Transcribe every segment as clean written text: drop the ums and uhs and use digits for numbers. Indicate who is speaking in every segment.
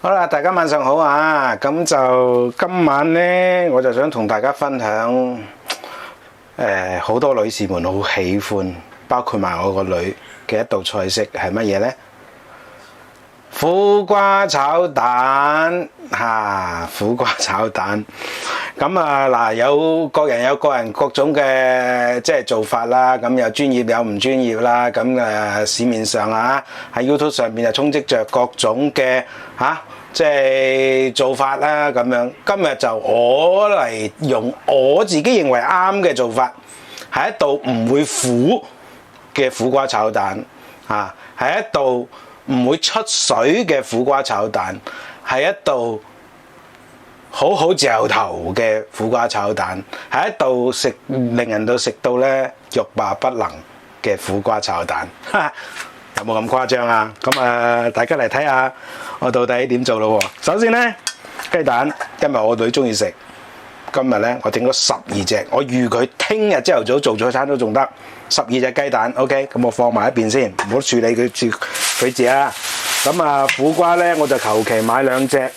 Speaker 1: 好啦，大家晚上好啊！咁就今晚呢，我就想同大家分享好多女士們好喜歡，包括埋我個女嘅一道菜式係乜嘢呢？苦瓜炒蛋嚇，苦瓜炒蛋。咁啊嗱，有各人各種嘅即係做法啦。咁有專業有唔專業啦。咁市面上啊喺 YouTube 上面就充斥着各種嘅即係做法啦咁樣。今日就我嚟用我自己認為啱嘅做法，係一道唔會苦嘅苦瓜炒蛋嚇，係一道唔會出水嘅苦瓜炒蛋，係一道好好嚼頭嘅苦瓜炒蛋，係一道令人到食到咧欲罷不能嘅苦瓜炒蛋。有冇咁誇張啊？咁大家嚟睇下我到底點做咯喎。首先咧，雞蛋，因為我女中意食，今日咧我整咗12隻，我預佢聽日朝頭早做早餐都仲得。12隻雞蛋 ，OK， 咁我放埋一邊先，唔好處理佢字啊。咁苦瓜咧我就求其買2隻，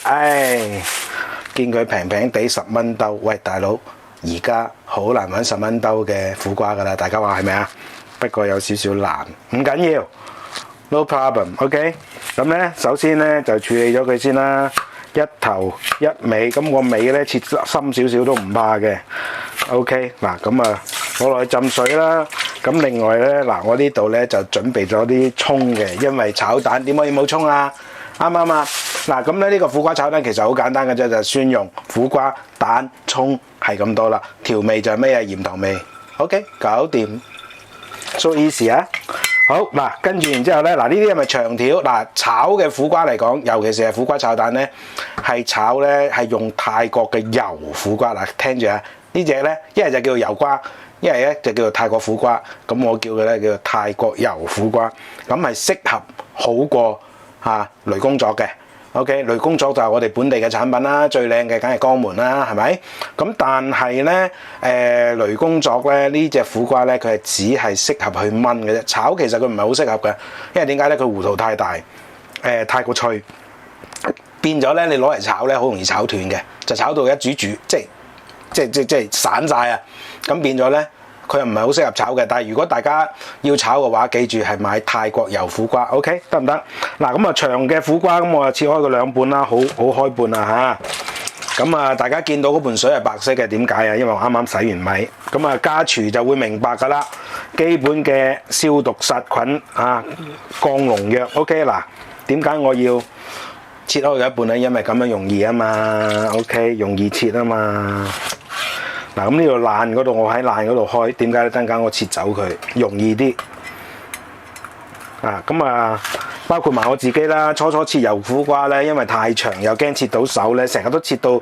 Speaker 1: 見佢平平地10蚊兜。喂，大佬，而家好難揾10蚊兜嘅苦瓜噶啦，大家話係咪啊？不過有少少難，唔緊要 ，no problem，OK。咁咧，首先咧就處理咗佢先啦，一頭一尾，咁個尾咧切深少少都唔怕嘅。OK， 嗱咁攞落去浸水啦。咁另外咧，嗱我呢度咧就準備咗啲葱嘅，因為炒蛋點可以冇葱啊？啱唔啱啊？嗱咁咧呢個苦瓜炒蛋其實好簡單嘅啫，就係蒜蓉、苦瓜、蛋、葱係咁多啦。調味就係咩啊？鹽糖味。OK， 搞掂。So easy 啊！好嗱，跟住然之後咧，嗱呢啲係咪長條？嗱炒嘅苦瓜嚟講，尤其是係苦瓜炒蛋咧，係炒咧係用泰國嘅油苦瓜。嗱聽住啊，呢隻咧一係就叫做油瓜，一係咧就叫做泰國苦瓜。咁我叫佢咧叫做泰國油苦瓜，咁係適合好過雷公作嘅。OK， 雷公作就係我哋本地嘅產品啦，最靚嘅梗係江門啦，係咪？咁但係咧，雷公作咧呢隻苦瓜咧，佢係只係適合去炆嘅啫。炒其實佢唔係好適合嘅，因為點解咧？佢弧度太大，太過脆，變咗咧你攞嚟炒咧好容易炒斷嘅，就炒到一煮即係散晒啊！咁變咗咧。佢又唔係好適合炒嘅，但係如果大家要炒嘅話，記住係買泰國油苦瓜 ，OK 得唔得？嗱咁長嘅苦瓜咁我就切開佢2半啦，好開半啊嚇。咁大家見到嗰盆水係白色嘅，點解啊？因為我啱啱洗完米。咁家廚就會明白㗎啦。基本嘅消毒殺菌降農藥 ，OK 嗱。點解我要切開佢1半咧？因為咁樣容易啊嘛 ，OK 容易切啊嘛。嗱咁呢度爛嗰度，我喺爛嗰度開，點解咧？等陣我切走佢，容易啲。包括埋我自己啦，初切油苦瓜咧，因為太長又驚切到手咧，成日都切到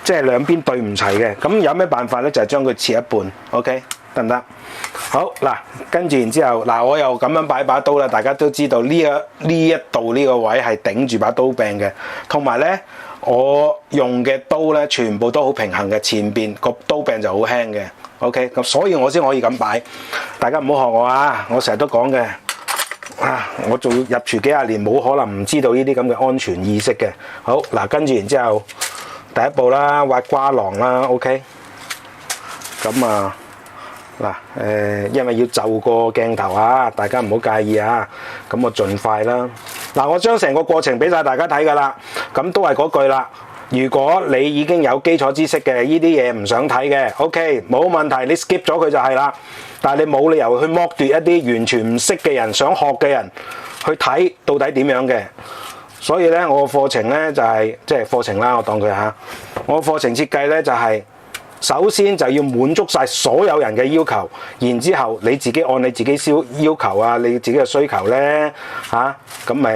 Speaker 1: 即係兩邊對唔齊嘅。咁有咩辦法咧？就係將佢切一半 ，OK 得唔得？好嗱，跟住然之後，嗱我又咁樣擺把刀啦，大家都知道呢一度呢個位係頂住把刀柄嘅，同埋咧。我用嘅刀咧，全部都好平衡嘅，前邊個刀柄就好輕嘅 ，OK， 咁所以我先可以咁擺。大家唔好學我啊！我成日都講嘅，我做入廚幾廿年，冇可能唔知道呢啲咁嘅安全意識嘅。好嗱，跟住然之後，第一步啦，挖瓜囊啦 ，OK， 咁因為要就個鏡頭啊，大家唔好介意啊。咁我盡快啦。嗱，我將成個過程俾晒大家睇㗎啦。咁都係嗰句啦。如果你已經有基礎知識嘅，呢啲嘢唔想睇嘅 ，OK， 冇問題，你 skip 咗佢就係啦。但係你冇理由去剝奪一啲完全唔識嘅人、想學嘅人去睇到底點樣嘅。所以咧，我個課程咧就係即係課程啦，我當佢嚇。我個課程設計咧就係。首先就要滿足晒所有人嘅要求，然之後你自己按你自己要求啊，你自己嘅需求咧咁咪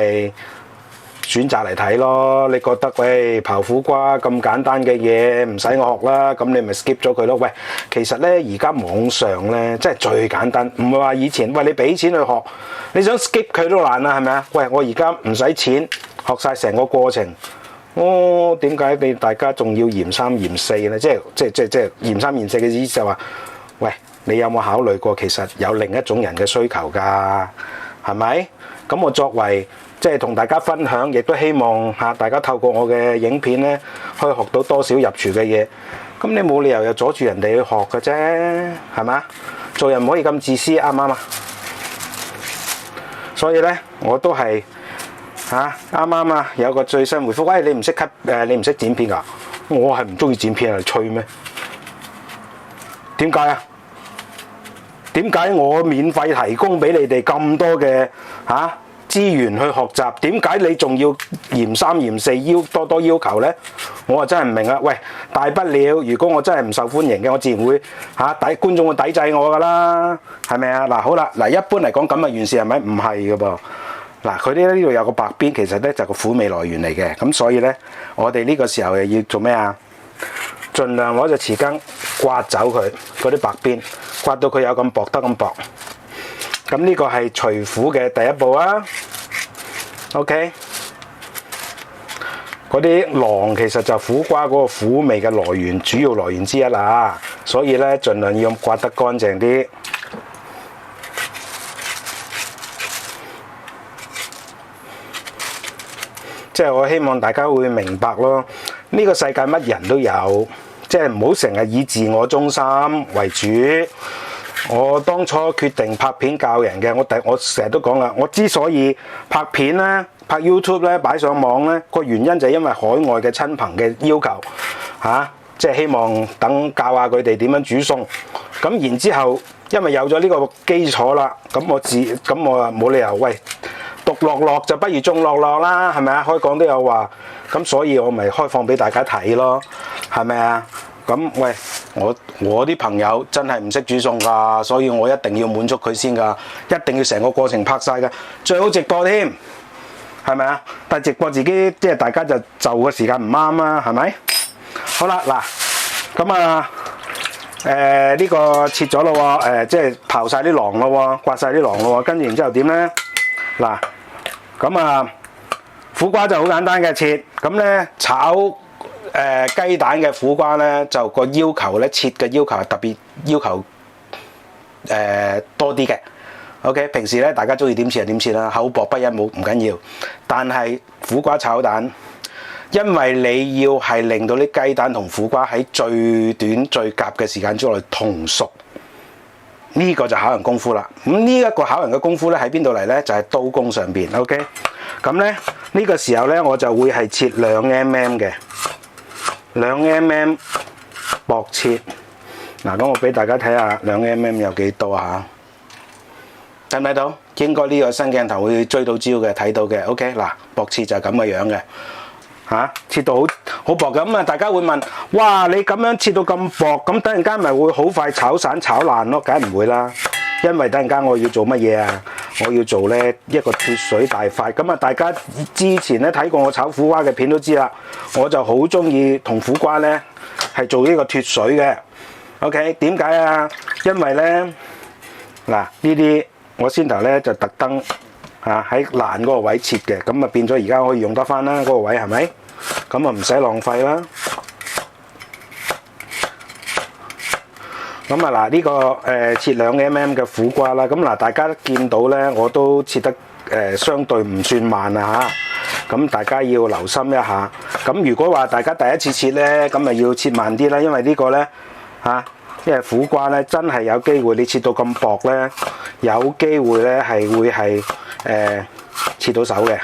Speaker 1: 選擇嚟睇咯。你覺得喂刨苦瓜咁簡單嘅嘢唔使我學啦，咁你咪 skip 咗佢咯。喂，其實咧而家網上咧真係最簡單，唔係話以前喂你俾錢去學，你想 skip 佢都難啦，係咪啊？喂，我而家唔使錢學晒成個過程。點解大家仲要嫌3嫌4咧？即係嫌3嫌4嘅意思就話，喂，你有冇考慮過其實有另一種人嘅需求㗎？係咪？咁我作為即係同大家分享，亦都希望大家透過我嘅影片咧，可以學到多少入廚嘅嘢。咁你冇理由又阻住人哋去學嘅啫，係嘛？做人唔可以咁自私，啱唔啱啊？所以咧，我都係啱啱啊！有個最新回覆，喂，你唔識你唔識剪片㗎？我係唔中意剪片，係吹咩？點解啊？點解我免費提供俾你哋咁多嘅資源去學習？點解你仲要嫌三嫌四多多要求呢？我真係唔明啊！喂，大不了如果我真係唔受歡迎嘅，我自然會觀眾會抵制我㗎啦，係咪啊？嗱，好啦，嗱，一般嚟講咁嘅完事係咪？唔係㗎噃。嗱，佢呢度有個白邊，其實咧就係個苦味來源嚟嘅。咁所以咧，我哋呢個時候又要做咩啊？盡量攞隻匙羹刮走佢嗰啲白邊，刮到佢有咁薄得咁薄。咁呢個係除苦嘅第一步啊。OK， 嗰啲瓤其實就苦瓜嗰個苦味嘅來源，主要來源之一啦。所以咧，盡量要刮得乾淨啲。即係我希望大家會明白咯。呢個世界乜人都有，即係唔好成日以自我中心為主。我當初決定拍片教人嘅，我成日都講啦，我之所以拍片咧、拍 YouTube 咧、擺上網咧，個原因就係因為海外嘅親朋嘅要求即係希望等教下佢哋點樣煮餸。咁然之後，因為有咗呢個基礎啦，咁我啊冇理由喂獨樂樂就不如眾樂樂啦，係咪啊？開講都有話，咁所以我咪開放俾大家睇咯，係咪啊？咁喂，我啲朋友真係唔識煮餸㗎，所以我一定要滿足佢先㗎，一定要成個過程拍晒㗎，最好直播添，係咪啊？但係直播自己即係大家就個時間唔啱啊，係咪？好啦，嗱，咁啊呢個切咗咯喎，即係刨晒啲瓤咯喎，刮晒啲瓤咯喎，跟住然之後點咧？嗱，咁啊苦瓜就好簡單嘅切，咁咧炒雞蛋嘅苦瓜咧就個要求咧切嘅要求係特別要求多啲嘅。OK， 平時咧大家中意點切就點切啦，厚薄不一冇唔緊要。但係苦瓜炒蛋，因為你要係令到啲雞蛋同苦瓜喺最短最夾嘅時間之內同熟。呢個就考人功夫啦。咁呢一個考人嘅功夫咧喺邊度嚟咧？就係刀工上邊。OK， 咁咧呢個時候咧我就會係切2mm嘅，2mm薄切。嗱，咁我俾大家睇下2mm有幾多嚇？睇唔睇到？應該呢個新鏡頭會追到焦嘅，睇到嘅。OK， 嗱，薄切就係咁嘅樣嘅。切到好薄咁啊！大家會問：哇，你咁樣切到咁薄，咁等陣間咪會好快炒散炒爛咯？梗係唔會啦，因為等陣間我要做乜嘢啊？我要做咧一個脫水大塊。咁啊，大家之前咧睇過我炒苦瓜嘅片都知啦，我就好中意同苦瓜咧係做呢個脫水嘅。OK， 點解啊？因為咧嗱呢啲我先頭咧就特登喺爛嗰個位切嘅，咁啊變咗而家可以用得翻啦，嗰個位係咪？咁啊唔使浪費啦。咁啊嗱呢個切2mm嘅苦瓜啦，咁嗱大家見到咧我都切得相對唔算慢啊嚇，咁大家要留心一下。咁如果話大家第一次切咧，咁咪要切慢啲啦，因為呢個咧因為苦瓜咧真係有機會你切到咁薄咧，有機會咧係會係切到手嘅。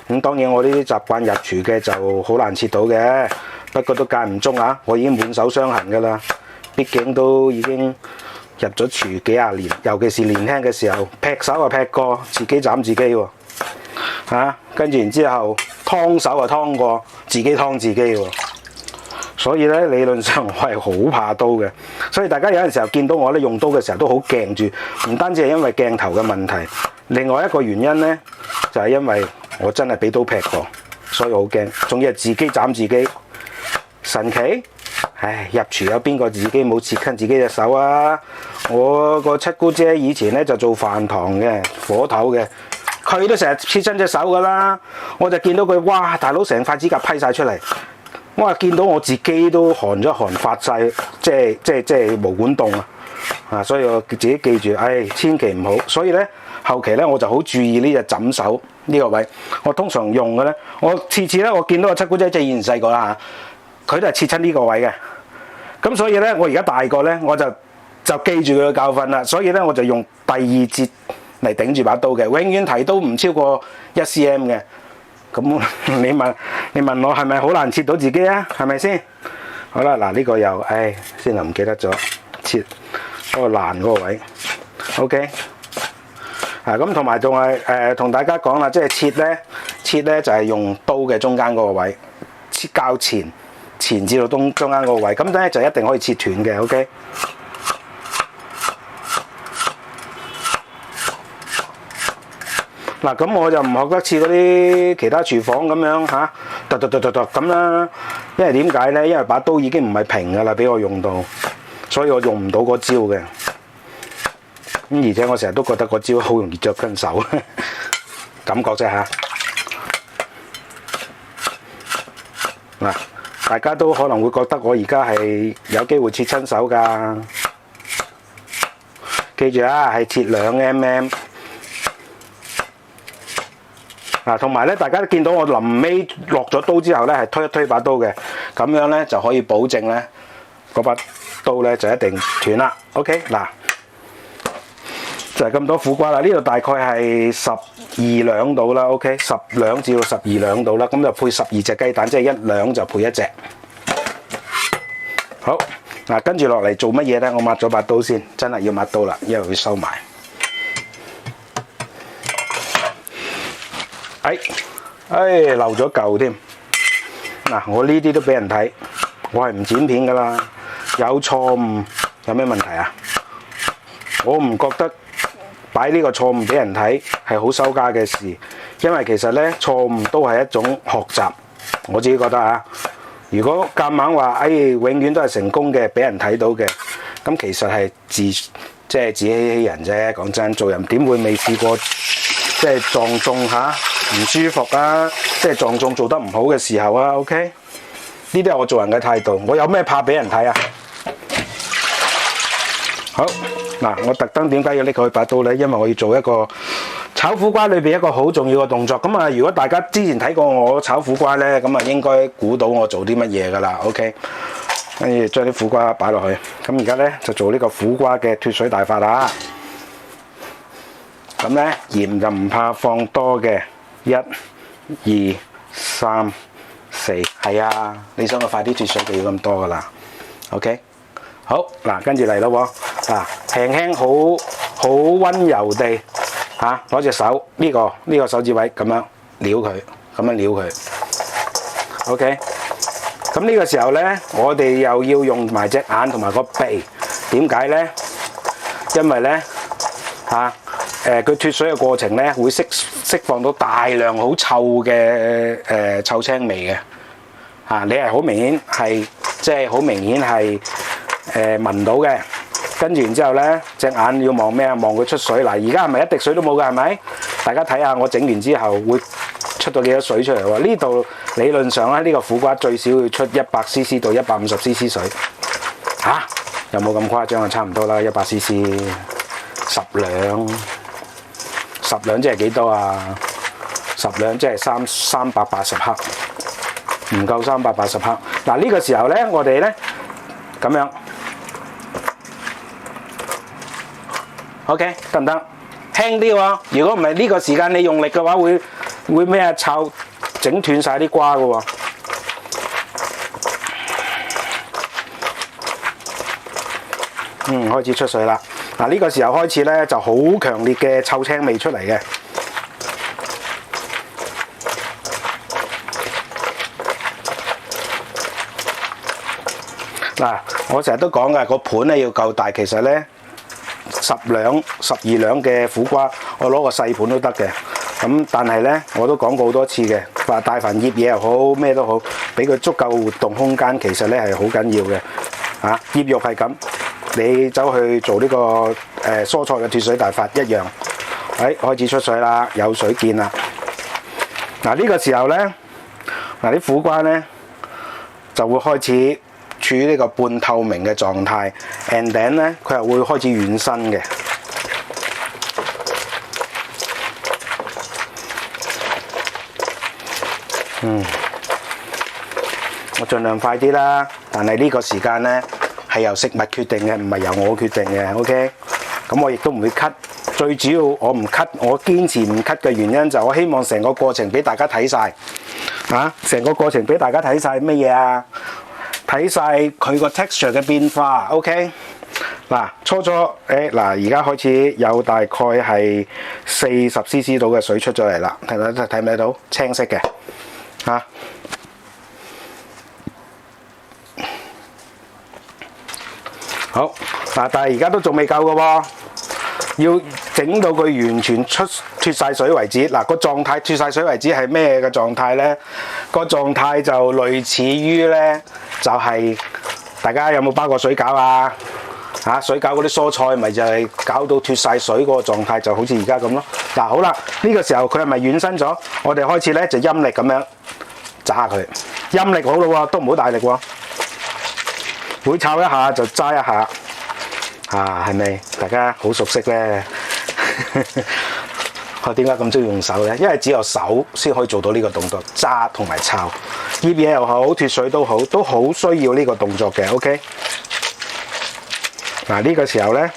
Speaker 1: 咁當然我呢啲習慣入廚嘅就好難切到嘅，不過都間唔中我已經滿手傷痕㗎啦。畢竟都已經入咗廚幾廿年，尤其是年輕嘅時候，劈手就劈過，自己斬自己喎。跟住然之後劏手就劏過，自己劏自己喎。所以咧理論上我係好怕刀嘅，所以大家有陣時候見到我咧用刀嘅時候都好驚住，唔單止係因為鏡頭嘅問題，另外一個原因咧就係因為我真係俾刀劈過，所以好驚，仲要係自己斬自己，神奇！唉，入廚有邊個自己冇切親自己隻手啊？我個七姑姐以前咧就做飯堂嘅火頭嘅，佢都成日切親隻手㗎啦。我就見到佢，哇！大佬成塊指甲批晒出嚟，我話見到我自己都寒咗寒發晒，即係毛管戙所以我自己記住，千祈唔好。所以咧後期咧我就好注意呢隻枕手。呢個位，我通常用嘅咧，我次次咧我見到個七姑姐即係以前細個啦嚇，佢都係切親呢個位嘅。咁所以咧，我而家大個咧，我就記住佢嘅教訓啦。所以咧，我就用第二節嚟頂住把刀嘅，永遠提刀唔超過1cm 嘅。咁你問我係咪好難切到自己啊？係咪先？好啦，嗱呢個又，先又唔記得咗切嗰個爛嗰個位。OK， 咁同埋仲係同大家講啦，即係切咧就係用刀嘅中間嗰個位，切較前至到中間嗰個位，咁咧就一定可以切斷嘅。OK。嗱，咁我就唔學得似嗰啲其他廚房咁樣嚇，突咁啦。因為點解咧？因為把刀已經唔係平噶啦，俾我用到，所以我用唔到嗰招嘅。咁而且我成日都覺得嗰招好容易着跟手，感覺啫嚇。嗱，大家都可能會覺得我而家係有機會切親手㗎。記住啊，係切2mm。同埋咧，大家都見到我臨尾落咗刀之後咧，係推一推把刀嘅，咁樣咧就可以保證咧嗰把刀咧就一定斷啦。OK， 嗱就係咁多苦瓜啦，呢度大概係12兩到啦。OK， 10兩至到12兩到啦，咁就配12隻雞蛋，即係1兩就配1隻。好，嗱跟住落嚟做乜嘢咧？我抹咗把刀先，真係要抹刀啦，因為會收埋。漏咗嚿添。嗱，我呢啲都俾人睇，我係唔剪片噶啦。有錯誤有咩問題啊？我唔覺得擺呢個錯誤俾人睇係好羞家嘅事，因為其實咧錯誤都係一種學習。我自己覺得啊，如果夾硬話永遠都係成功嘅，俾人睇到嘅，咁其實係自欺欺人啫。講真，做人點會未試過即係撞中嚇？唔舒服啊！即係撞中做得唔好嘅時候啊 ，OK？ 呢啲係我做人嘅態度。我有咩怕俾人睇啊？好嗱，我特登點解要拎佢把刀呢？因為我要做一個炒苦瓜裏邊一個好重要嘅動作。咁啊，如果大家之前睇過我炒苦瓜呢，咁啊應該估到我做啲乜嘢㗎啦。OK， 跟住將啲苦瓜擺落去。咁而家呢，就做呢個苦瓜嘅脫水大法啦。咁呢，鹽就唔怕放多嘅。1、2、3、4，係啊！你想我快啲脫水就要咁多噶啦。OK， 好嗱，跟住嚟咯喎，輕輕好溫柔地攞隻手呢個手指位咁樣撩佢，咁樣撩佢。OK， 咁呢個時候咧，我哋又要用埋隻眼同埋個鼻，點解咧？因為咧佢脫水嘅過程咧，會釋放到大量好臭嘅臭青味嘅你係好明顯係即係好明顯係聞到嘅。跟住然之後咧，隻眼要望咩啊？望佢出水。嗱，而家係咪一滴水都冇㗎？係咪？大家睇下我整完之後會出咗幾多水出嚟喎？呢度理論上咧，呢個苦瓜最少要出100cc 到150cc 水。有冇咁誇張啊？差唔多啦，100cc 10兩。10兩即係幾多啊？10兩即係380克，唔夠380克。嗱，呢個時候咧，我哋咧咁樣 ，OK 得唔得？輕啲喎。如果唔係呢個時間你用力嘅話，會咩啊？炒整斷晒啲瓜㗎喎。開始出水啦。嗱，呢個時候開始咧就好強烈嘅臭青味出嚟嘅。嗱，我成日都講㗎，個盤咧要夠大。其實咧10兩、12兩嘅苦瓜，我攞個細盤都得嘅。咁但係咧，我都講過好多次嘅，話大份醃嘢又好，咩都好，俾佢足夠活動空間，其實咧係好緊要嘅。醃肉係咁。你走去做呢個蔬菜嘅脫水大法一樣，開始出水啦，有水見啦。嗱，呢個時候咧，啲苦瓜咧就會開始處於呢個半透明嘅狀態 ，and then 咧佢又會開始軟身嘅。我盡量快啲啦，但係呢個時間咧係由食物決定嘅，唔係由我決定嘅。OK， 咁我亦都唔會 cut。最主要我唔 cut， 我堅持唔 cut 嘅原因就我希望成個過程俾大家睇晒。成個過程俾大家睇晒乜嘢啊？睇晒佢個 texture 嘅變化。OK， 嗱，初初而家開始有大概係40 cc 度嘅水出咗嚟啦，睇唔睇到？青色嘅好嗱，但係而家都仲未夠嘅喎，要整到佢完全脫晒水為止。嗱，個狀態脫晒水為止係咩嘅狀態咧？個狀態就類似於咧，就係大家有冇包過水餃啊？水餃嗰啲蔬菜咪就係搞到脫晒水嗰個狀態，就好似而家咁咯。嗱，好啦，呢個時候佢係咪軟身咗？我哋開始咧就陰力咁樣揸佢，陰力好咯喎，都唔好大力喎。會炒一下就揸一下，係咪大家好熟悉咧？我點解咁中意用手咧？因為只有手先可以做到呢個動作，揸同埋炒，醃嘢又好，脫水都好，都好需要呢個動作嘅。OK， 嗱，呢個時候咧，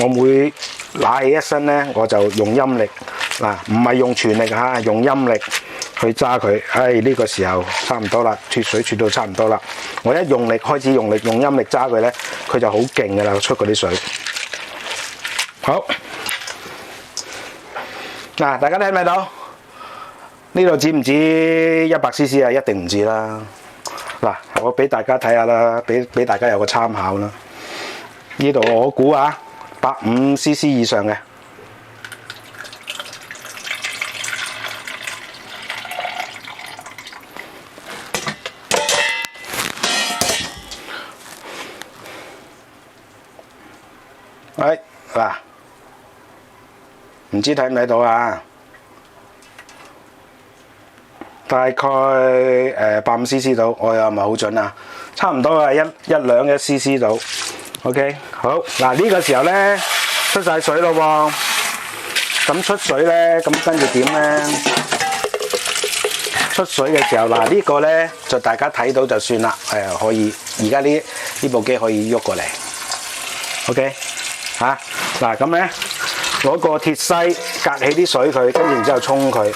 Speaker 1: 我每揦起一身咧，我就用陰力，唔係用全力用陰力去揸佢。呢個時候差唔多啦，脫水脫到差唔多啦。我一用力開始用力用陰力揸佢咧，佢就好勁㗎啦，出嗰啲水。好，大家睇唔睇到？呢度止唔止100 cc 啊？一定唔止啦。我俾大家睇下啦，俾大家有個參考啦。呢度我估150 cc 以上嘅。唔知睇唔睇到啊？大概150 cc 度，我又唔係好準啊，差唔多係一兩 cc 度。OK， 好，呢個時候咧出晒水咯喎，咁出水咧，咁跟住點咧？出水嘅時候呢個咧就大家睇到就算啦，可以，而家呢部機可以喐過嚟。OK， 咁咧攞個鐵篩隔起啲水佢，跟住然之後沖佢，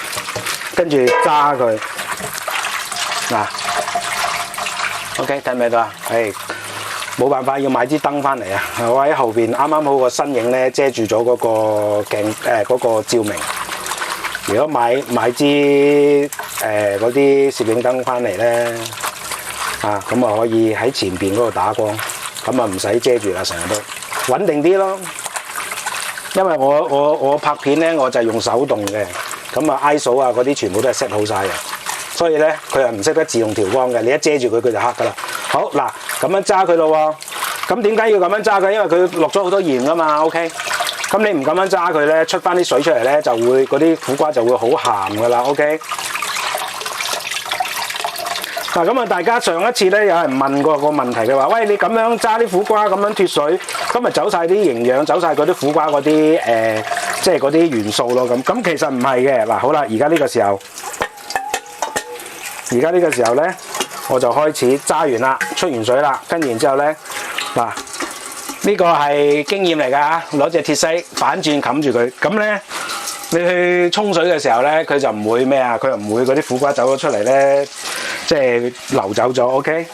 Speaker 1: 跟住揸佢。OK， 睇唔睇到啊？冇辦法要買支燈翻嚟啊！我喺後邊啱啱好個身影咧遮住咗嗰個鏡嗰個照明。如果買支嗰啲攝影燈翻嚟咧，咁啊可以喺前邊嗰度打光，咁啊唔使遮住啦，成日都穩定啲咯。因為我拍片咧，我就係用手動嘅，咁啊 ISO 啊嗰啲全部都係 set 好晒嘅，所以咧佢係唔識得自動調光嘅，你一遮住佢，佢就黑噶啦。好咁樣揸佢咯喎，咁點解要咁樣揸佢？因為佢落咗好多鹽噶嘛 ，OK。咁你唔咁樣揸佢咧，出翻啲水出嚟咧，就會嗰啲苦瓜就會好鹹噶啦 ，OK。咁啊，大家上一次咧有人問過個問題嘅話，喂，你咁樣揸啲苦瓜咁樣脫水，咁咪走晒啲營養，走晒嗰啲苦瓜嗰啲即係嗰啲元素咯咁。咁其實唔係嘅。好啦，而家呢個時候咧，我就開始揸完啦，出完水啦，跟住然之後咧，呢個係經驗嚟㗎，攞隻鐵篩反轉冚住佢，咁咧你去沖水嘅時候咧，佢就唔會咩啊？佢又唔會嗰啲苦瓜走咗出嚟咧，即係流走咗。OK，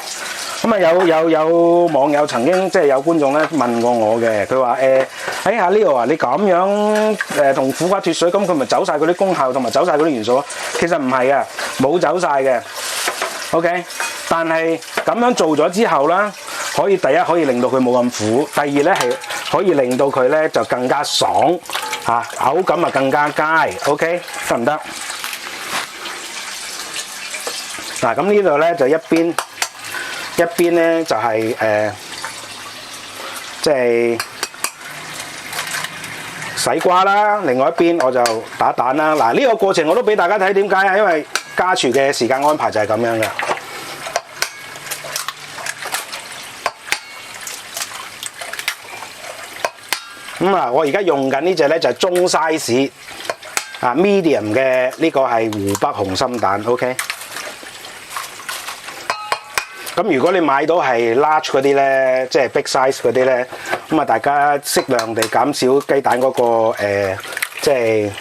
Speaker 1: 咁啊有網友曾經即係有觀眾咧問過我嘅，佢話阿 Leo 啊，你咁樣同苦瓜脫水，咁佢咪走晒嗰啲功效同埋走晒嗰啲元素啊？其實唔係啊，冇走晒嘅。OK， 但係咁樣做咗之後啦，第一可以令到佢冇咁苦，第二咧係可以令到佢咧就更加爽口感啊更加佳。OK， 得唔得？咁呢度咧就一邊咧就係即係洗瓜啦，另外一邊我就打蛋啦。呢個過程我都俾大家睇，點解啊？因為家廚嘅時間安排就係咁樣嘅。我而家用緊呢隻咧就係中 size medium 嘅，呢個係湖北紅心蛋。OK，咁如果你買到係 large 嗰啲咧，即係 big size 嗰啲咧，咁啊大家適量地減少雞蛋嗰個即係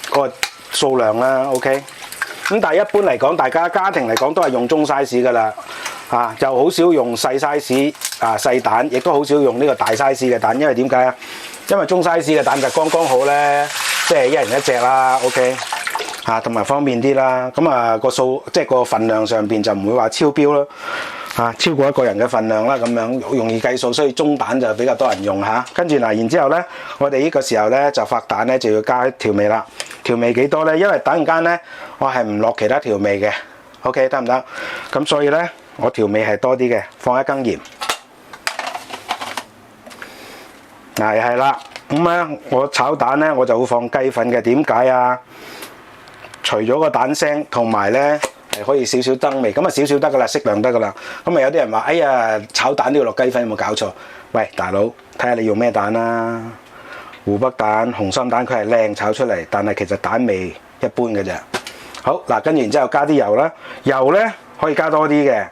Speaker 1: 嗰個數量啦。OK。咁但係一般嚟講，大家家庭嚟講都係用中 size 㗎啦，就好少用細 size 細蛋，亦都好少用呢個大 size 嘅蛋，因為點解啊？因為中 size 嘅蛋就剛剛好咧，即係一人一隻啦 ，OK， 同埋方便啲啦。咁個數即係個份量上邊就唔會話超標啦，超過一個人嘅份量啦，咁樣好容易計數，所以中蛋就比較多人用嚇。跟住然之後咧，我哋呢個時候咧就發蛋咧就要加調味啦。調味幾多咧？因為等陣間咧我係唔落其他調味嘅 ，OK 得唔得？咁所以咧我調味係多啲嘅，放一羹鹽。係啦，咁咧我炒蛋咧我就會放雞粉嘅，點解啊？除咗個蛋腥，同埋咧係可以少少燈味，咁啊少少得噶啦，適量得噶啦。咁啊有啲人話：哎呀，炒蛋都要落雞粉，有冇搞錯？喂，大佬，睇下你用咩蛋啦。湖北蛋、紅心蛋佢係靚炒出嚟，但係其實蛋味一般嘅啫。好嗱，跟住然之後加啲油啦，油咧可以加多啲嘅。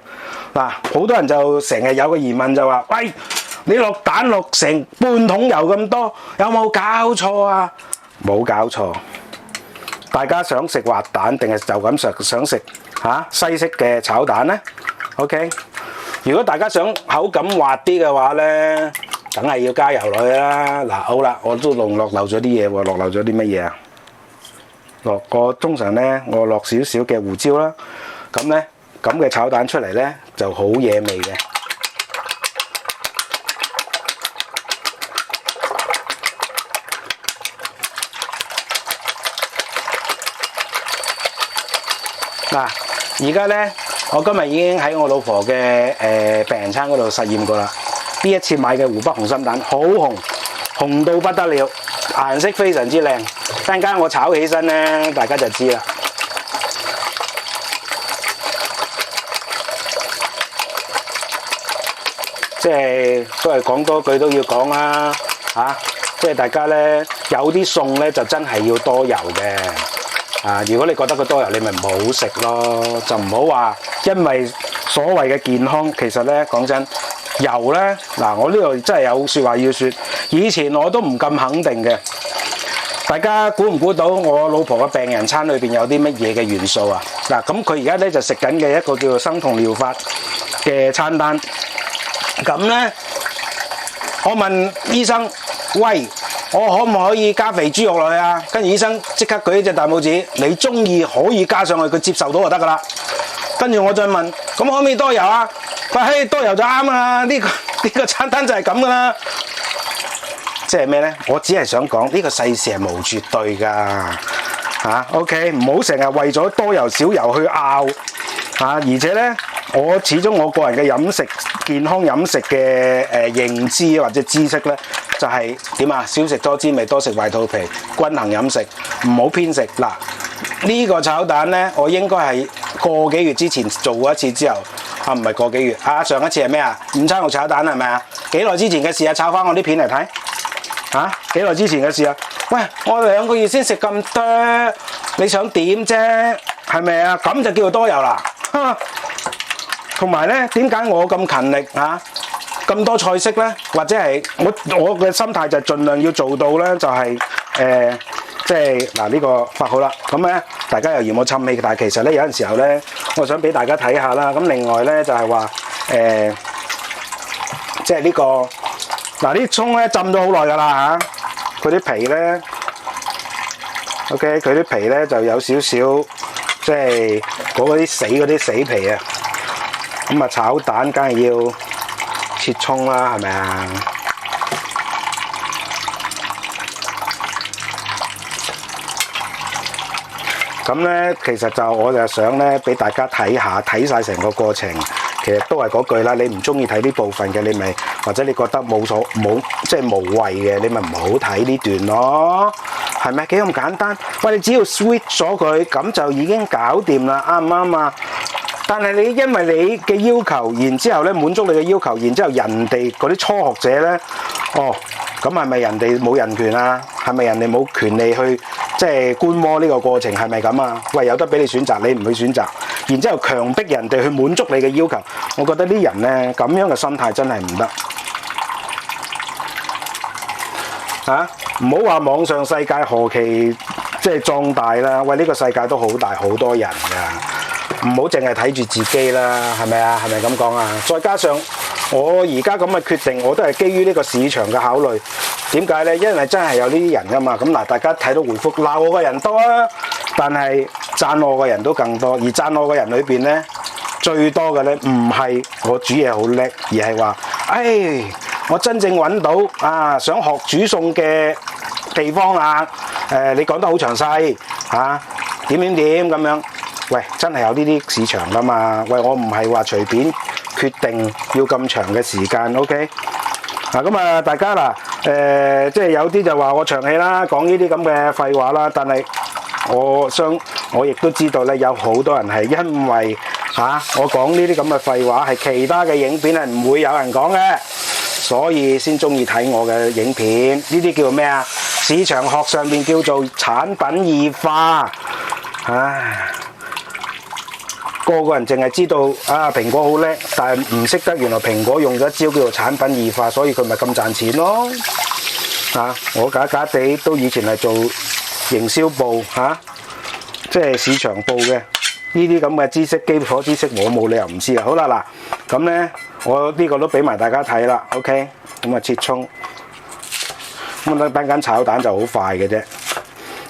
Speaker 1: 嗱，好多人就成日有個疑問就話：喂，你落蛋落成半桶油咁多，有冇搞錯啊？冇搞錯。大家想食滑蛋定係就咁想食西式嘅炒蛋咧 ？OK。如果大家想口感滑啲嘅話咧，梗係要加油落去啦。嗱，好啦，我都落漏咗啲嘢喎，落漏咗啲乜嘢啊？通常咧，我落少少嘅胡椒啦。咁咧，咁嘅炒蛋出嚟咧就好惹味嘅。嗱，而家咧，我今日已經喺我老婆嘅病人餐嗰度實驗過啦。呢一次買嘅湖北紅心蛋好紅，紅到不得了，顏色非常之靚。陣間我炒起身咧，大家就知啦。即係都係講多句都要講啦，即係大家咧有啲餸咧就真係要多油嘅。如果你覺得佢多油，你咪唔好食咯，就唔好話因為所謂嘅健康，其實咧講真，油咧嗱，我呢度真係有説話要説，以前我都唔咁肯定嘅。大家估唔估到我老婆嘅病人餐裏邊有啲乜嘢嘅元素啊？嗱，咁佢而家咧就食緊嘅一個叫做生酮療法嘅餐單。咁咧，我問醫生：喂，我可唔可以加肥豬肉落去啊？跟住醫生即刻舉一隻大拇指，你中意可以加上去，佢接受到就得噶啦。跟住我再問：咁可唔可以多油啊？佢話：嘿，多油就啱啊！呢個餐單就係咁噶啦。即係咩咧？我只係想講呢個世事係無絕對㗎。OK， 唔好成日為咗多油少油去拗。而且咧，我始終我個人嘅飲食健康飲食嘅認知或者知識咧，就係點啊？少食多滋味，多食壞肚皮，均衡飲食，唔好偏食。嗱，呢個炒蛋咧，我應該係個幾月之前做過一次之後，唔係個幾月，上一次係咩啊？午餐肉炒蛋係咪啊？幾耐之前嘅事啊？炒翻我啲片嚟睇。幾耐之前嘅事啊？喂，我2個月先食咁多，你想點啫？係咪啊？咁就叫做多油啦。同埋咧，點解我咁勤力咁多菜式咧？或者係我嘅心態就盡量要做到咧，就係即係嗱呢個發好啦。咁咧，大家又嫌我沉氣，但係其實咧有陣時候咧，我想俾大家睇下啦。咁另外咧就係話即係呢個嗱啲葱咧浸咗好耐㗎啦佢啲皮咧 ，OK， 佢啲皮咧就有少少即係嗰啲死皮啊。咁啊炒蛋梗係要切葱啦，係咪啊？咁咧其實我就想咧俾大家睇晒成個過程。其實都係嗰句啦，你唔中意睇呢部分嘅，你咪或者你覺得即係無謂嘅，你咪唔好睇呢段咯，係咪幾咁簡單？喂，你只要 switch 咗佢，咁就已經搞掂啦，啱唔啱啊？但係你因為你嘅要求，然之後咧滿足你嘅要求，然之後人哋嗰啲初學者咧，咁係咪人哋冇人權啊？係咪人哋冇權利去即係觀摩呢個過程？係咪咁啊？喂，有得俾你選擇，你唔去選擇，然之後強迫人哋去滿足你嘅要求。我覺得啲人咧咁樣嘅心態真係唔得。唔好話網上世界何其即係壯大啦，喂，呢個世界都好大，好多人㗎，唔好淨係睇住自己啦，係咪啊？係咪咁講啊？再加上我而家咁嘅決定，我都係基於呢個市場嘅考慮。點解呢？因為真係有呢啲人㗎嘛。咁嗱，大家睇到回覆鬧我嘅人多啊，但係讚我嘅人都更多。而讚我嘅人裏邊呢，最多嘅呢唔係我煮嘢好叻，而係話，我真正揾到想學煮餸嘅地方啦。你講得好詳細點咁樣。喂，真係有呢啲市場㗎嘛？喂，我唔係話隨便決定要咁長嘅時間 ，OK？ 咁大家嗱，即係有啲就話我長氣啦，講呢啲咁嘅廢話啦。但係我亦都知道咧，有好多人係因為我講呢啲咁嘅廢話，係其他嘅影片係唔會有人講嘅，所以先中意睇我嘅影片。呢啲叫做咩啊？市場學上面叫做產品異化。個個人淨係知道蘋果好叻，但係唔識得原來蘋果用咗一招叫做產品異化，所以佢咪咁賺錢咯。我假假地都以前係做營銷部即係市場部嘅，呢啲咁嘅知識，基礎知識我冇理由唔知啊。好啦，嗱咁咧，我呢個都俾埋大家睇啦。OK， 咁切葱，咁等間炒蛋就好快嘅啫。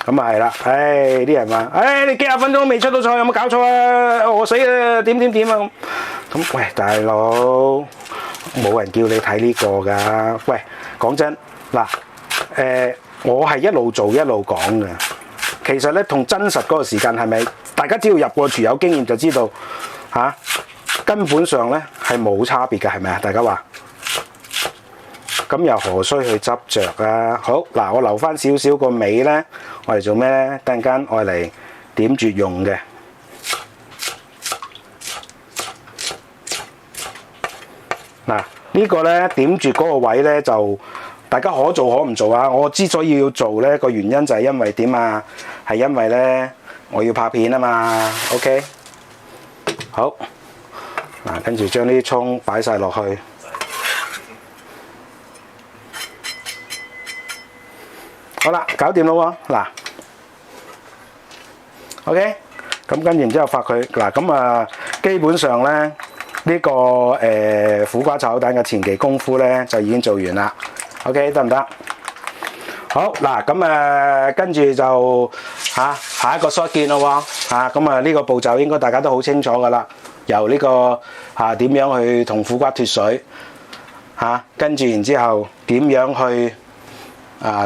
Speaker 1: 咁係啦，啲人話，你幾廿分鐘未出到菜，有冇搞錯啊？餓死啊！點啊咁，喂，大佬，冇人叫你睇呢個㗎。喂，講真，嗱，我係一路做一路講嘅。其實咧，同真實嗰個時間係咪？大家只要入過廚有經驗就知道，根本上咧係冇差別嘅，係咪啊？大家話？咁又何須去執着啊？好嗱，我留翻少少個尾咧，我嚟做咩咧？突然間我嚟點住用嘅。嗱，呢個咧點住嗰個位咧，就大家可做可唔做啊！我之所以要做咧，個原因就係因為點啊？係因為咧我要拍片啊嘛。OK， 好嗱，跟住將呢啲葱擺晒落去。好啦，搞掂咯喎，嗱 ，OK， 咁跟住之後發佢，嗱咁基本上咧呢個苦瓜炒蛋嘅前期功夫咧就已經做完啦 ，OK 得唔得？好嗱，咁跟住就下一個 shot 見咯喎，咁呢個步驟應該大家都好清楚噶啦，由呢個點樣去同苦瓜脫水，跟住然之後點樣去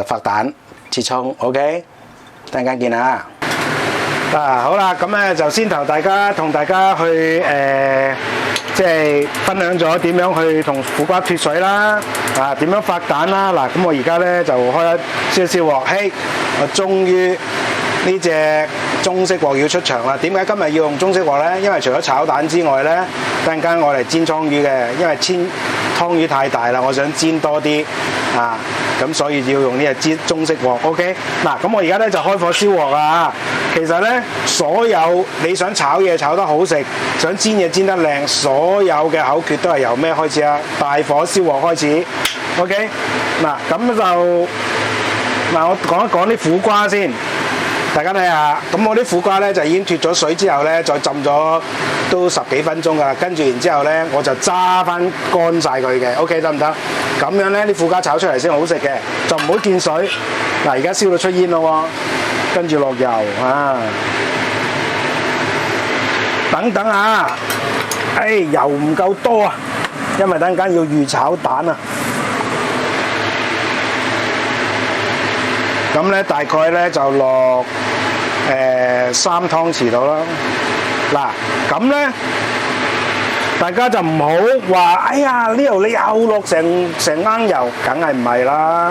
Speaker 1: 發蛋。切葱 ，OK， 等陣間見啦。好啦，咁咧就先同大家去即係分享咗點樣去同苦瓜脫水啦，點樣發蛋啦。嗱，咁我而家咧就開一燒鑊，我終於呢隻中式鑊要出場啦。點解今日要用中式鑊咧？因為除咗炒蛋之外咧，等陣間我嚟煎倉魚嘅，因為湯魚太大啦，我想煎多啲咁所以要用呢隻中式鑊 ，OK？ 嗱，咁我而家咧就開火燒鑊啊！其實咧，所有你想炒嘢炒得好食，想煎嘢煎得靚，所有嘅口訣都係由咩開始啊？大火燒鑊開始 ，OK？ 嗱，咁就我講一講啲苦瓜先。大家睇下，咁我啲苦瓜咧就已經脫咗水之後咧，再浸咗都10幾分鐘噶啦，跟住然之後咧，我就揸翻乾晒佢嘅 ，OK 得唔得？咁樣咧啲苦瓜炒出嚟先好食嘅，就唔好見水。嗱，而家燒到出煙咯喎，跟住落油等等油唔夠多啊，因為等間要預炒蛋啊。咁咧大概咧就落3湯匙到啦。嗱，咁咧大家就唔好話，呢度你又落成罌油，梗係唔係啦。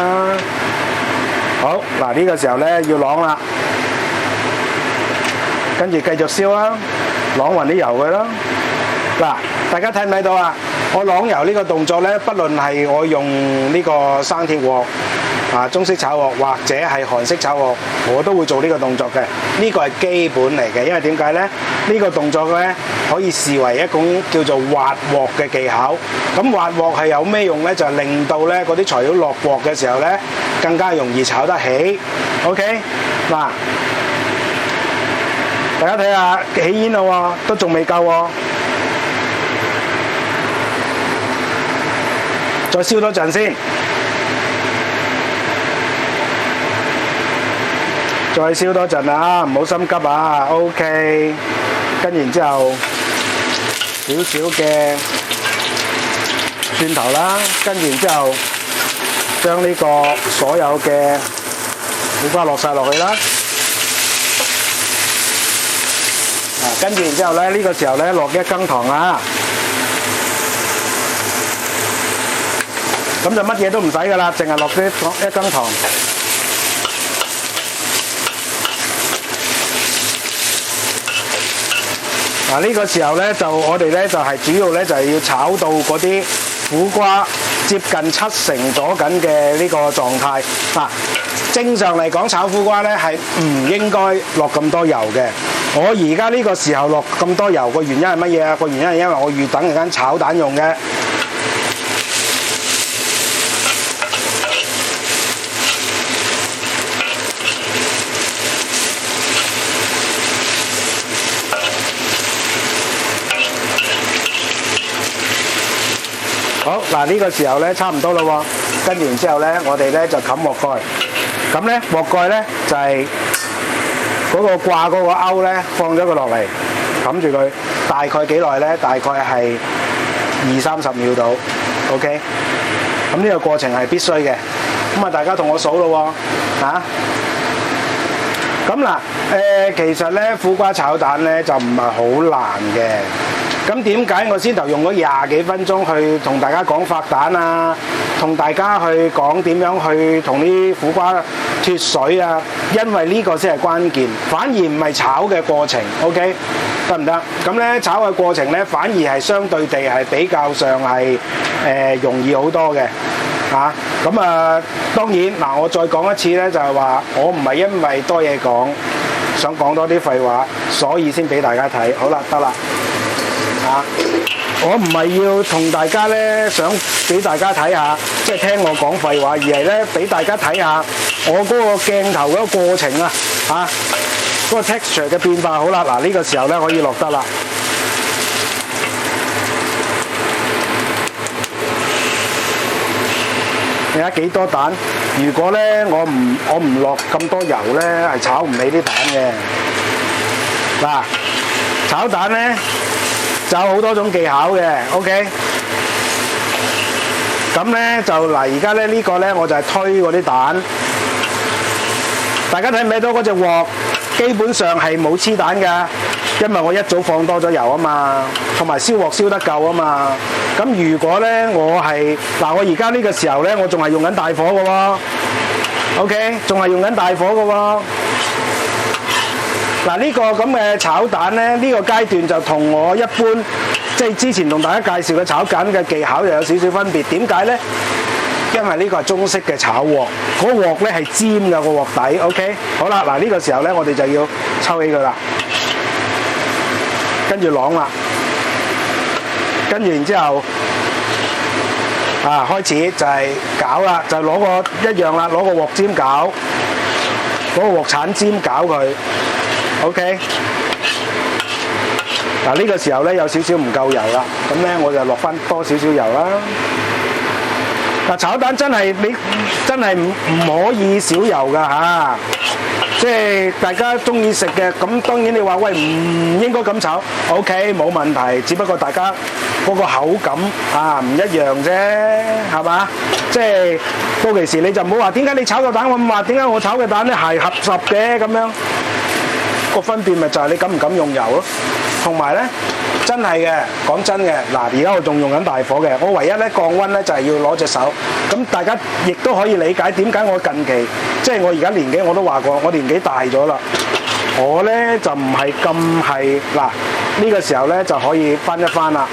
Speaker 1: 好，嗱呢個時候咧要啷啦，跟住繼續燒啦，啷勻啲油佢啦。嗱，大家睇唔睇到啊？我啷油呢個動作咧，不論係我用呢個生鐵鑊，中式炒鑊或者係韓式炒鑊，我都會做呢個動作嘅。呢個係基本嚟嘅，因為點解呢？呢個動作呢，可以視為一種叫做滑鑊嘅技巧。咁滑鑊係有咩用呢？就係令到呢嗰啲材料落鑊嘅時候呢，更加容易炒得起。OK， 嗱，大家睇下起煙啦喎，都仲未夠喎，再燒多陣先。再燒多陣啊，唔好心急啊。OK， 跟然之後少少嘅蒜頭啦，跟然之後將呢個所有嘅苦瓜落晒落去啦。跟住然之後咧，呢個時候咧落1羹糖啊。咁就乜嘢都唔使噶啦，淨係落1羹糖。嗱，呢個時候咧，我哋咧就係主要咧就係要炒到嗰啲苦瓜接近70%咗緊嘅呢個狀態。嗱，正常嚟講炒苦瓜咧係唔應該落咁多油嘅。我而家呢個時候落咁多油，個原因係乜嘢啊？個原因係因為我預等陣間炒蛋用嘅。好，嗱，呢個時候咧差唔多啦喎，跟住然之後咧，我哋咧就冚鑊蓋。咁咧鑊蓋咧就係嗰個掛嗰個鈎咧，放咗佢落嚟，冚住佢。大概幾耐咧？大概係20-30秒到。OK。咁呢個過程係必須嘅。咁啊，大家同我數咯喎，嚇。咁嗱，其實咧苦瓜炒蛋咧就唔係好難嘅。咁點解我先頭用咗20幾分鐘去同大家講發蛋啊，同大家去講點樣去同啲苦瓜脫水啊？因為呢個先係關鍵，反而唔係炒嘅過程。OK， 得唔得？咁咧炒嘅過程咧，反而係相對地係比較上係容易好多嘅。嚇，咁啊，當然嗱，我再講一次咧，就係話我唔係因為多嘢講，想講多啲廢話，所以先俾大家睇。好啦，得啦。我唔係要同大家咧，想俾大家睇下，即係聽我講廢話，而係咧俾大家睇下我嗰個鏡頭嗰個過程啊，嗰個 texture 嘅變化。好啦，嗱，呢個時候咧可以落得啦。你睇幾多蛋？如果咧我唔落咁多油咧，係炒唔起啲蛋嘅。嗱，炒蛋咧就有好多種技巧嘅 ，OK。咁咧就嗱，而家咧呢個咧我就係推嗰啲蛋。大家睇唔睇到嗰隻鑊？基本上係冇黐蛋㗎，因為我一早放多咗油啊嘛，同埋燒鑊燒得夠啊嘛。咁如果咧我係嗱，我而家呢個時候咧，我仲係用緊大火嘅喎 ，OK， 仲係用緊大火嘅喎。嗱，呢個咁嘅炒蛋咧，呢個階段就同我一般即係之前同大家介紹嘅炒蛋嘅技巧又有少少分別。點解咧？因為呢個係中式嘅炒鑊，嗰個鑊咧係尖嘅個鑊底。OK， 好啦，嗱，呢個時候咧，我哋就要抽起佢啦，跟住啷啦，跟住然之後開始就係攪啦，就攞個一樣啦，攞個鑊尖攪，攞個鑊鏟尖攪佢。OK， 嗱，呢個時候咧有少少唔夠油啦，咁咧我就落翻多少少油啦。嗱，炒蛋真係你真係唔可以少油噶嚇，即係大家中意食嘅，咁當然你話喂唔應該咁炒 ，OK 冇問題，只不過大家嗰個口感唔一樣啫，係嘛？即係到其時你就唔好話點解你炒個蛋咁滑，點解我炒嘅蛋咧係合十嘅咁樣？個分別咪就係你敢唔敢用油咯，同埋咧真係嘅，講真嘅，嗱而家我仲用緊大火嘅，我唯一咧降溫咧就係要攞隻手，咁大家亦都可以理解點解我近期即係我而家年紀我都話過，我年紀大咗啦，我咧就唔係咁係嗱呢個時候咧就可以翻一翻啦，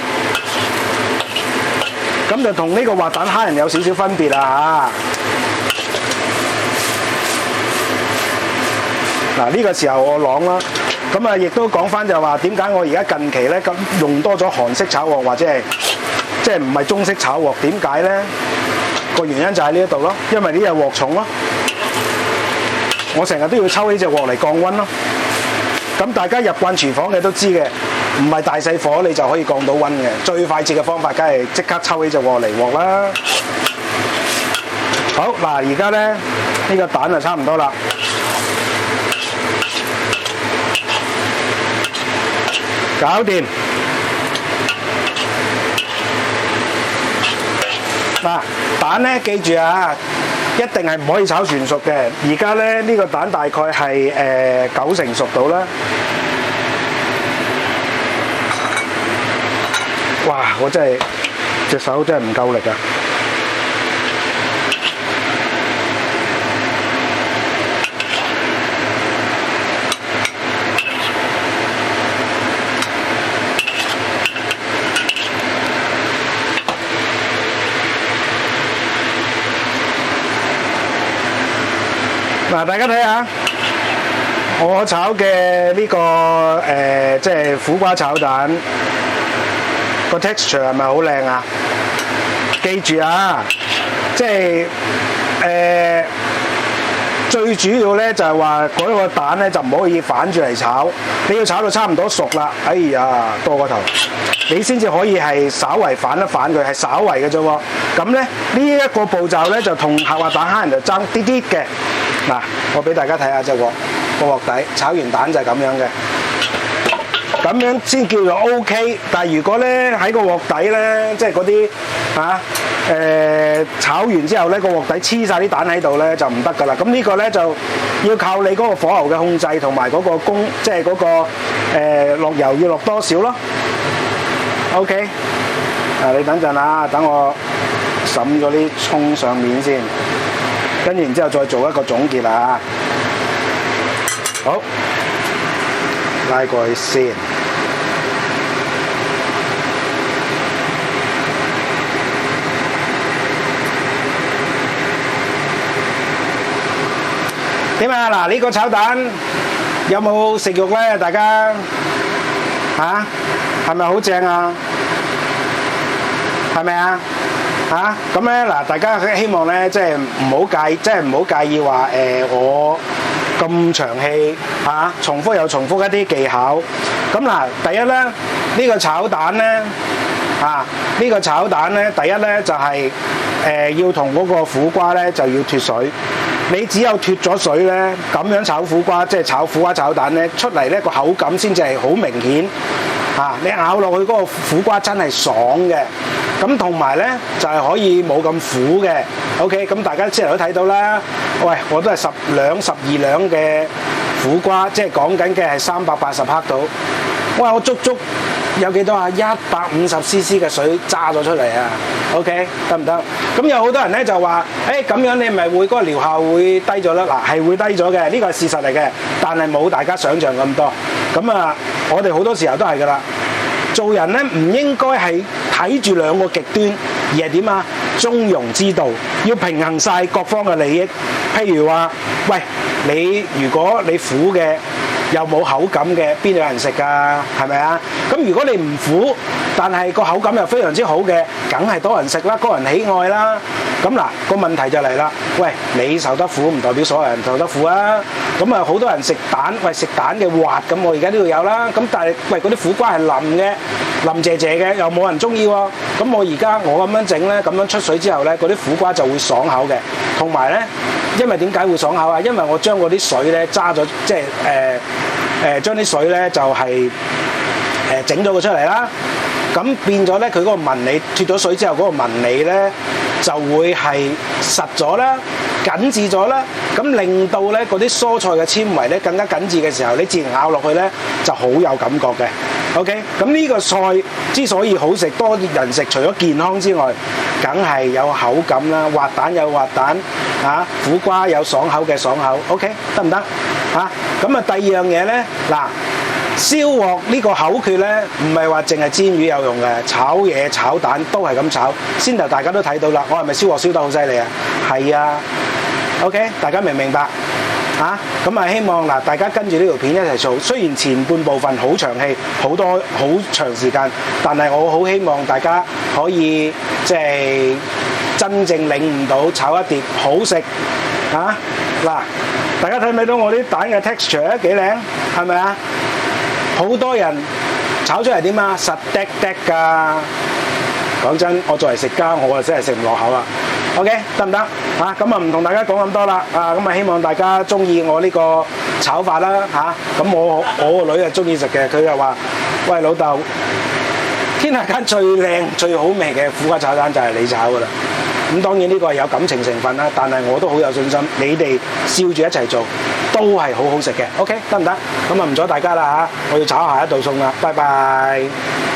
Speaker 1: 咁就同呢個滑蛋蝦仁有少少分別啦嚇。嗱，呢個時候我啷啦，咁啊亦都講翻就話點解我而家近期咧咁用多咗韓式炒鑊或者係即係唔係中式炒鑊？點解咧？個原因就喺呢一度咯，因為呢隻鑊重咯，我成日都要抽呢隻鑊嚟降溫咯。咁大家入慣廚房嘅都知嘅，唔係大細火你就可以降到溫嘅，最快捷嘅方法梗係即刻抽呢隻鑊嚟鑊啦。好嗱，而家咧呢個蛋就差唔多啦。搞掂嗱，蛋咧記住啊，一定係唔可以炒全熟嘅。而家咧呢個蛋大概係90%熟到啦。哇！我真係隻手真係唔夠力啊！嗱，大家睇下，我炒嘅呢個即係苦瓜炒蛋，個 texture 係咪好靚啊？記住啊，即係最主要咧就係話嗰個蛋咧就唔可以反住嚟炒，你要炒到差唔多熟啦，哎呀多個頭，你先至可以係稍為反一反佢，係稍為嘅啫喎。咁咧呢一個步驟咧就同下滑蛋蝦仁就爭啲啲嘅。嗱，我俾大家睇下隻鑊個鑊底，炒完蛋就係咁樣嘅，咁樣先叫做 OK。但係如果咧喺個鑊底咧，即係嗰啲炒完之後咧個鑊底黐晒啲蛋喺度咧就唔得㗎啦。咁呢個咧就要靠你嗰個火候嘅控制同埋嗰個即係嗰個落油要落多少咯。OK， 你等陣啊，等我揼咗啲葱上面先。跟住然之後再做一個總結啦。好，拉過去先。點啊？嗱，呢個炒蛋有冇食肉咧？大家嚇係咪好正啊？係咪啊？咁咧嗱，大家希望咧，即係唔好介意話我咁長氣重複又重複一啲技巧。咁嗱，第一咧，呢個炒蛋咧呢個炒蛋咧，第一咧就係要同嗰個苦瓜咧就要脫水。你只有脫咗水咧，咁樣炒苦瓜，即係炒苦瓜炒蛋咧，出嚟咧個口感先至係好明顯。你咬落去嗰個苦瓜真係爽嘅。咁同埋咧就係可以冇咁苦嘅 ，OK， 咁大家之前都睇到啦。喂，我都係12兩嘅苦瓜，即係講緊嘅係380克到。哇，我足足有幾多啊？150cc 嘅水揸咗出嚟啊 ，OK， 得唔得？咁有好多人咧就話，咁樣你咪會嗰個療效會低咗啦。嗱，係會低咗嘅，呢個係事實嚟嘅，但係冇大家想象咁多。咁啊，我哋好多時候都係噶啦。做人咧唔應該係睇住兩個極端，而係點啊？中庸之道，要平衡晒各方嘅利益。譬如話，喂，如果你苦嘅又冇口感嘅，邊有人食㗎？係咪啊？咁如果你唔苦，但係個口感又非常之好嘅，梗係多人食啦，多人喜愛啦。咁嗱，個問題就嚟啦。喂，你受得苦唔代表所有人受得苦啊。咁啊，好多人食蛋，喂，食蛋嘅滑，咁我而家呢度有啦。咁但係喂，嗰啲苦瓜係腍嘅，腍謝謝嘅，又冇人中意喎。咁我而家我咁樣整咧，咁樣出水之後咧，嗰啲苦瓜就會爽口嘅。同埋咧，因為點解會爽口啊？因為我將嗰啲水咧揸咗，即係將啲水咧就係整咗佢出嚟啦。咁變咗咧，佢嗰個紋理脫咗水之後，嗰個紋理咧就會係實咗啦、緊緻咗啦。咁令到咧嗰啲蔬菜嘅纖維咧更加緊緻嘅時候，你自然咬落去咧就好有感覺嘅。OK， 咁呢個菜之所以好食，多人食，除咗健康之外，梗係有口感啦，滑蛋有滑蛋，苦瓜有爽口嘅爽口。OK， 得唔得？咁啊第二樣嘢咧，嗱。燒鑊呢個口訣咧，唔係話淨係煎魚有用嘅，炒嘢炒蛋都係咁炒。先頭大家都睇到啦，我係咪燒鑊燒得好犀利啊？係啊 ，OK， 大家明唔明白？嚇，咁啊希望嗱大家跟住呢條片一齊做。雖然前半部分好長氣，好長時間，但係我好希望大家可以即係真正領悟到炒一碟好食嚇嗱。大家睇唔睇到我啲蛋嘅 texture 幾靚？係咪啊？好多人炒出嚟點啊？實滴滴㗎！講真，我作為食家，我啊真係食唔落口啦。OK， 得唔得？嚇咁啊，唔同大家講咁多啦。咁啊，希望大家中意我呢個炒法啦嚇。咁我個女啊中意食嘅，佢就話：喂老豆，天下間最靚最好味嘅苦瓜炒蛋就係你炒㗎啦。咁當然呢個係有感情成分啦，但係我都好有信心，你哋笑住一齊做都係好好食嘅。OK， 得唔得？咁啊唔阻大家啦嚇，我要炒下一道餸啦，拜拜。